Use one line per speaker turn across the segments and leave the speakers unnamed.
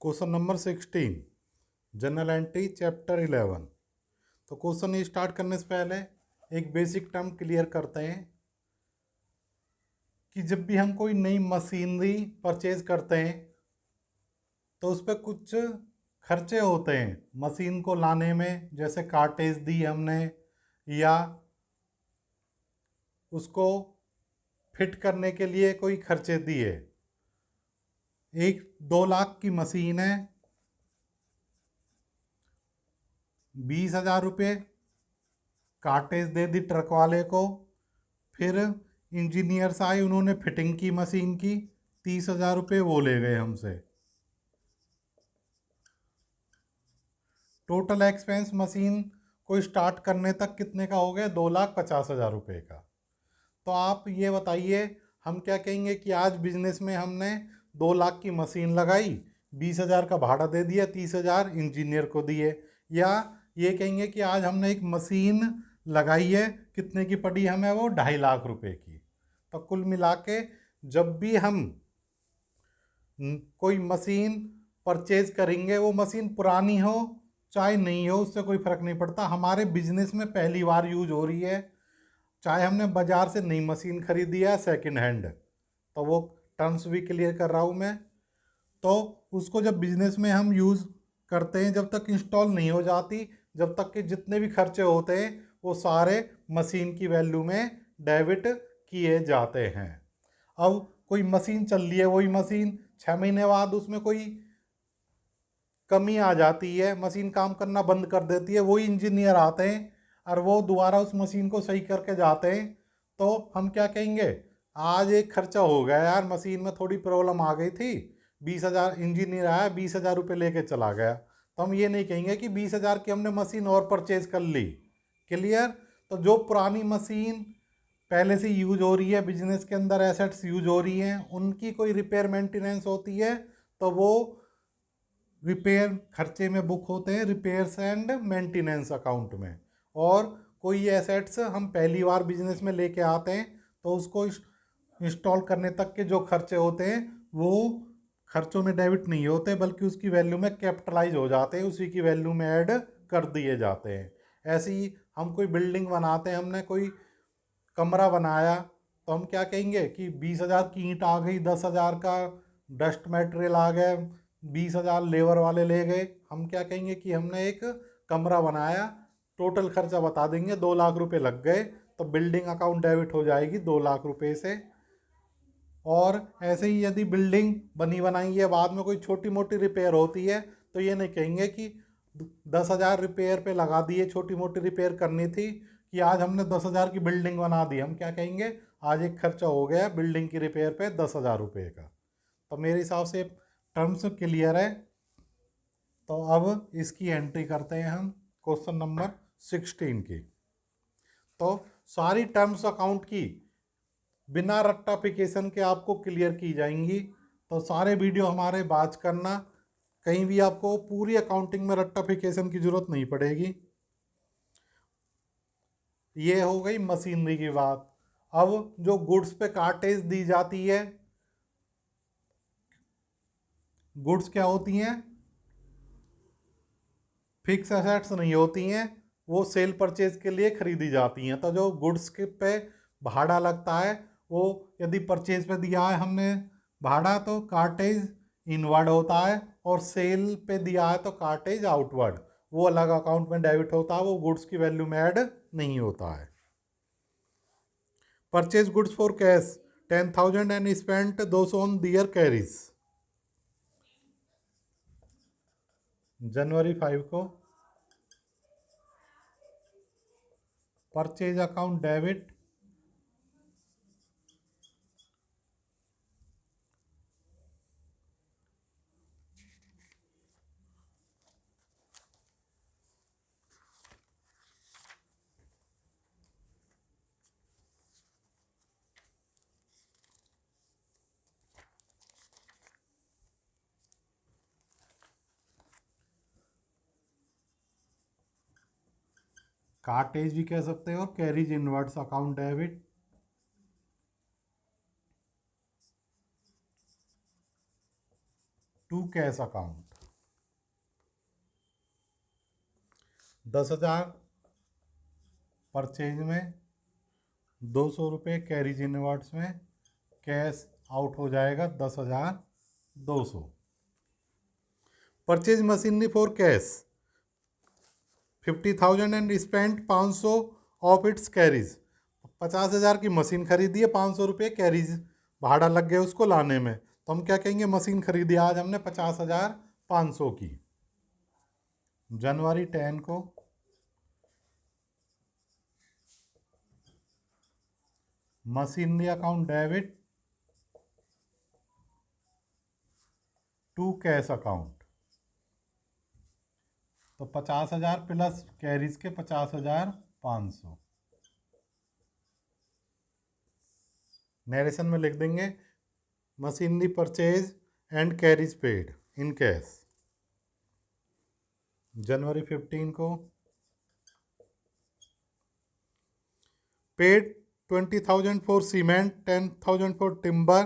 Question number 16, general entry chapter 11। तो question ये start करने से पहले एक बेसिक टर्म क्लियर करते हैं कि जब भी हम कोई नई मशीनरी परचेज करते हैं तो उस पर कुछ खर्चे होते हैं मशीन को लाने में, जैसे कार्टेज दी हमने या उसको फिट करने के लिए कोई खर्चे दिए। एक 2 लाख की मशीन है, 20,000 रुपये कार्टेज दे दी ट्रक वाले को। फिर इंजीनियर्स आए, उन्होंने फिटिंग की मशीन की, 30,000 रुपये वो ले गए हमसे। टोटल एक्सपेंस मशीन को स्टार्ट करने तक कितने का हो गया? 2,50,000 रुपये का। तो आप ये बताइए, हम क्या कहेंगे कि आज बिजनेस में हमने 2 लाख की मशीन लगाई, 20,000 का भाड़ा दे दिया, 30,000 इंजीनियर को दिए। या ये कहेंगे कि आज हमने एक मशीन लगाई है, कितने की पड़ी हमें? वो 2.5 लाख रुपए की। तो कुल मिला के जब भी हम कोई मशीन परचेज करेंगे, वो मशीन पुरानी हो चाहे नहीं हो, उससे कोई फर्क नहीं पड़ता। हमारे बिजनेस में पहली बार यूज हो रही है, चाहे हमने बाजार से नई मशीन खरीदी है सेकंड हैंड, तो वो टर्म्स भी क्लियर कर रहा हूँ मैं। तो उसको जब बिजनेस में हम यूज़ करते हैं, जब तक इंस्टॉल नहीं हो जाती, जब तक कि जितने भी खर्चे होते हैं वो सारे मशीन की वैल्यू में डेबिट किए जाते हैं। अब कोई मशीन चल रही है, वही मशीन 6 महीने बाद उसमें कोई कमी आ जाती है, मशीन काम करना बंद कर देती है, वही इंजीनियर आते हैं और वो दोबारा उस मशीन को सही करके जाते हैं। तो हम क्या कहेंगे? आज एक खर्चा हो गया यार, मशीन में थोड़ी प्रॉब्लम आ गई थी, 20,000 इंजीनियर आया, 20,000 रुपये लेके चला गया। तो हम ये नहीं कहेंगे कि 20,000 की हमने मशीन और परचेज कर ली। क्लियर? तो जो पुरानी मशीन पहले से यूज हो रही है, बिजनेस के अंदर एसेट्स यूज हो रही हैं, उनकी कोई रिपेयर मेंटेनेंस होती है तो वो रिपेयर खर्चे में बुक होते हैं, रिपेयर्स एंड मेंटेनेंस अकाउंट में। और कोई एसेट्स हम पहली बार बिजनेस में लेके आते हैं तो उसको इंस्टॉल करने तक के जो खर्चे होते हैं वो खर्चों में डेबिट नहीं होते, बल्कि उसकी वैल्यू में कैपिटलाइज हो जाते हैं, उसी की वैल्यू में ऐड कर दिए जाते हैं। ऐसे ही हम कोई बिल्डिंग बनाते हैं, हमने कोई कमरा बनाया, तो हम क्या कहेंगे कि 20,000 की ईंट आ गई, 10,000 का डस्ट मटेरियल आ गया, 20,000 लेबर वाले ले गए। हम क्या कहेंगे कि हमने एक कमरा बनाया, टोटल खर्चा बता देंगे, 2 लाख रुपए लग गए, तो बिल्डिंग अकाउंट डेबिट हो जाएगी 2 लाख रुपए से। और ऐसे ही यदि बिल्डिंग बनी बनाई है, बाद में कोई छोटी मोटी रिपेयर होती है, तो ये नहीं कहेंगे कि 10,000 रिपेयर पे लगा दिए, छोटी मोटी रिपेयर करनी थी, कि आज हमने 10,000 की बिल्डिंग बना दी। हम क्या कहेंगे? आज एक खर्चा हो गया बिल्डिंग की रिपेयर पे 10,000 रुपये का। तो मेरे हिसाब से टर्म्स क्लियर है। तो अब इसकी एंट्री करते हैं हम क्वेश्चन नंबर 16 की। तो सारी टर्म्स अकाउंट की बिना रट्टाफिकेशन के आपको क्लियर की जाएंगी। तो सारे वीडियो हमारे बात करना, कहीं भी आपको पूरी अकाउंटिंग में रट्टाफिकेशन की जरूरत नहीं पड़ेगी। ये हो गई मशीनरी की बात। अब जो गुड्स पे कार्टेज दी जाती है, गुड्स क्या होती हैं? फिक्स एसेट्स नहीं होती हैं, वो सेल परचेज के लिए खरीदी जाती हैं। तो जो गुड्स के पे भाड़ा लगता है, वो यदि परचेज पे दिया है हमने भाड़ा तो कार्टेज इनवर्ड होता है, और सेल पे दिया है तो कार्टेज आउटवर्ड, वो अलग अकाउंट में डेबिट होता है, वो गुड्स की वैल्यू में ऐड नहीं होता है। Purchase goods for cash 10,000 and spent those on their carriage. जनवरी 5 को परचेज अकाउंट डेबिट कार्टेज भी कह सकते हो और carriage inwards account debit to cash account. 10,000 purchase में, 200 रुपये कैरीज इनवर्ड्स में, कैश आउट हो जाएगा 10,200। Purchase machinery for cash 50,000 and spent 500 of its carriage. 50,000 की मशीन खरीदी है, 500 रुपये कैरीज भाड़ा लग गया उसको लाने में, तो हम क्या कहेंगे, मशीन खरीदी आज हमने 50,500 की। जनवरी 10 को machinery account debit to cash account, तो 50,000 प्लस कैरीज के 50,500। नरेशन में लिख देंगे machinery purchase and carriage paid in cash. जनवरी 15 को paid 20,000 for cement, 10,000 for timber,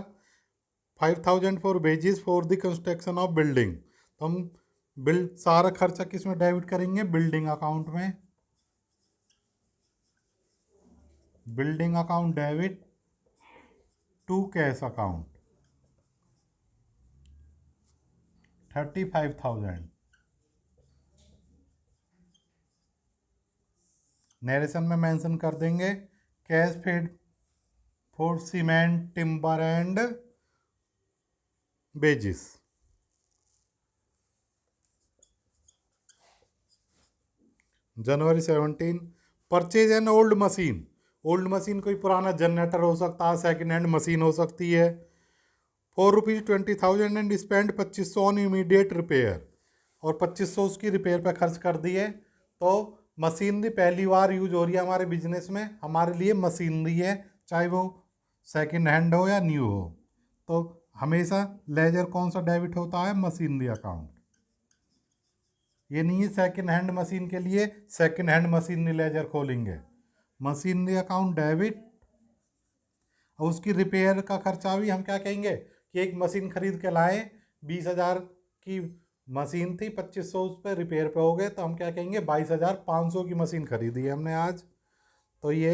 5,000 for wages for the construction of building. तो हम सारा खर्चा किस में डेबिट करेंगे, बिल्डिंग अकाउंट में। Building account debit to cash account 35,000। Narration में मेंशन कर देंगे cash paid for cement, timber and wages. January 17 purchase an old machine. Old machine कोई पुराना जनरेटर हो सकता है, सेकेंड हैंड मशीन हो सकती है। ₹420,000 and spend 2,500 on immediate repair, और 2,500 उसकी रिपेयर पे खर्च कर दिए। तो मशीनरी पहली बार यूज हो रही है हमारे बिजनेस में, हमारे लिए मशीनरी है, चाहे वो सेकेंड हैंड हो या न्यू हो। तो हमेशा लेजर कौन सा डेबिट होता है, मशीनरी अकाउंट। ये नहीं है सेकेंड हैंड मशीन के लिए सेकेंड हैंड मशीनरी लेजर खोलेंगे, मशीनरी अकाउंट डेबिट। और उसकी रिपेयर का खर्चा भी हम क्या कहेंगे कि एक मशीन खरीद के लाए, 20,000 की मशीन थी, 2,500 उस पर रिपेयर पे हो गए, तो हम क्या कहेंगे 22,500 की मशीन खरीदी है हमने आज। तो ये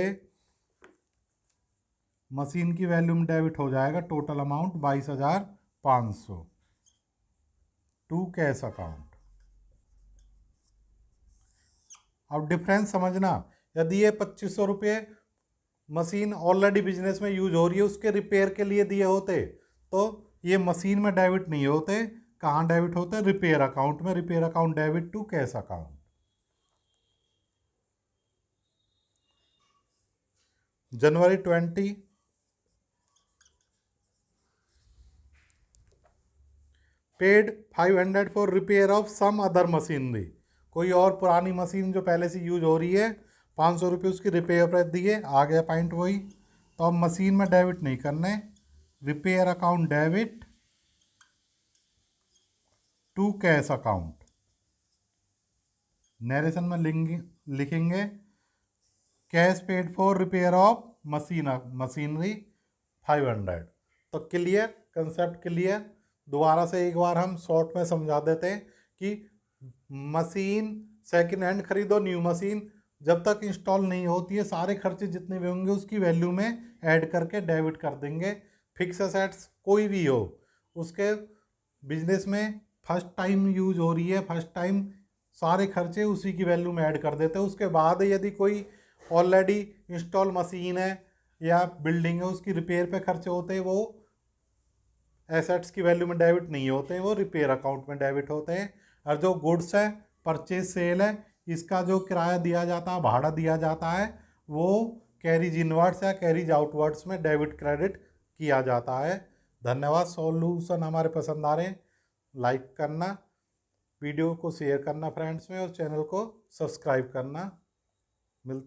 मशीन की वैल्यू में डेबिट हो जाएगा, total amount 22,500 to cash account. अब डिफरेंस समझना, यदि ये 2,500 रुपये मशीन ऑलरेडी बिजनेस में यूज हो रही है उसके रिपेयर के लिए दिए होते, तो ये मशीन में डेबिट नहीं होते। कहाँ डेबिट होते हैं, रिपेयर अकाउंट में। Repair account debit to cash account. January 20 paid 500 for repair of some other machinery. कोई और पुरानी मशीन जो पहले से यूज हो रही है, 500 रुपये उसकी रिपेयर पर दिए, आ गया पॉइंट वही। तो अब मशीन में डेबिट नहीं करने, repair account debit to cash account. Narration में लिखेंगे cash paid for repair of machinery 500। तो क्लियर, कंसेप्ट क्लियर। दोबारा से एक बार हम शॉर्ट में समझा देते हैं कि मशीन सेकंड हैंड खरीदो, न्यू मशीन जब तक इंस्टॉल नहीं होती है, सारे खर्चे जितने भी होंगे उसकी वैल्यू में ऐड करके डेबिट कर देंगे। फिक्स एसेट्स कोई भी हो, उसके बिजनेस में फर्स्ट टाइम यूज हो रही है, फर्स्ट टाइम सारे खर्चे उसी की वैल्यू में ऐड कर देते हैं। उसके बाद यदि कोई ऑलरेडी इंस्टॉल मशीन है या बिल्डिंग है, उसकी रिपेयर पे खर्चे होते हैं, वो एसेट्स की वैल्यू में डेबिट नहीं होते हैं, वो रिपेयर अकाउंट में डेबिट होते हैं। और जो गुड्स है, परचेज सेल है, इसका जो किराया दिया जाता है, भाड़ा दिया जाता है, वो कैरीज इनवर्ड्स या कैरीज आउटवर्ड्स में डेबिट क्रेडिट किया जाता है। धन्यवाद। सॉल्यूशन हमारे पसंद आ रहे हैं, लाइक करना, वीडियो को शेयर करना फ्रेंड्स में, और चैनल को सब्सक्राइब करना। मिलते हैं।